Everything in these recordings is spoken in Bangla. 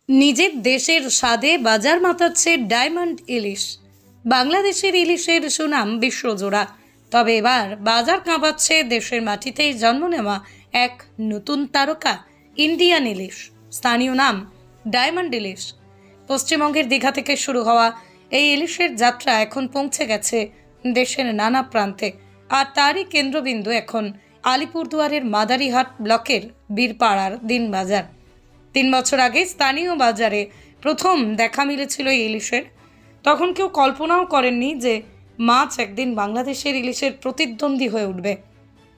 নিজের দেশের স্বাদে বাজার মাতাচ্ছে ডায়মন্ড ইলিশ। বাংলাদেশের ইলিশের সুনাম বিশ্বজোড়া, তবে এবার বাজার কাঁপাচ্ছে দেশের মাটিতেই জন্ম নেওয়া এক নতুন তারকা ইন্ডিয়ান ইলিশ। স্থানীয় নাম ডায়মন্ড ইলিশ। পশ্চিমবঙ্গের দীঘা থেকে শুরু হওয়া এই ইলিশের যাত্রা এখন পৌঁছে গেছে দেশের নানা প্রান্তে, আর তারই কেন্দ্রবিন্দু এখন আলিপুরদুয়ারের মাদারিহাট ব্লকের বীরপাড়ার দিনবাজার। 3 বছর আগে স্থানীয় বাজারে প্রথম দেখা মিলেছিল এই ইলিশের। তখন কেউ কল্পনাও করেননি যে মাছ একদিন বাংলাদেশের ইলিশের প্রতিদ্বন্দ্বী হয়ে উঠবে।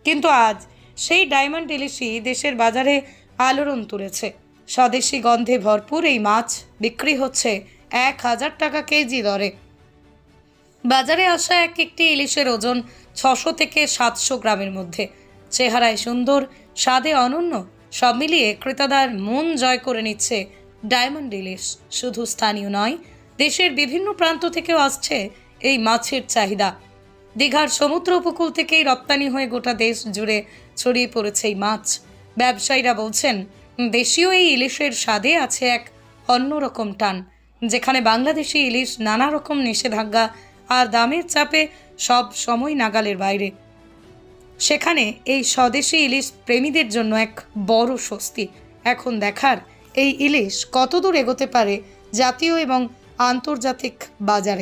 কিন্তু আজ সেই ডায়মন্ড ইলিশই দেশের বাজারে আলোড়ন তুলেছে। স্বদেশি গন্ধে ভরপুর এই মাছ বিক্রি হচ্ছে 1000 টাকা কেজি দরে। বাজারে আসা একটি ইলিশের ওজন 600 থেকে 700 গ্রামের মধ্যে। চেহারায় সুন্দর, স্বাদে অনন্য, সব মিলিয়ে ক্রেতাদের মন জয় করে নিচ্ছে ডায়মন্ড ইলিশ। শুধু স্থানীয় নয়, দেশের বিভিন্ন প্রান্ত থেকেও আসছে এই মাছের চাহিদা। দীঘার সমুদ্র উপকূল থেকেই রপ্তানি হয়ে গোটা দেশ জুড়ে ছড়িয়ে পড়েছে এই মাছ। ব্যবসায়ীরা বলছেন, দেশীয় এই ইলিশের স্বাদে আছে এক অন্যরকম টান, যেখানে বাংলাদেশি ইলিশ নানা রকম নিষেধাজ্ঞা আর দামের চাপে সব সময় নাগালের বাইরে। সেখানে এই স্বদেশি ইলিশ প্রেমীদের জন্য এক বড় স্বস্তি। এখন দেখার এই ইলিশ কতদূর এগোতে পারে জাতীয় এবং আন্তর্জাতিক বাজারে।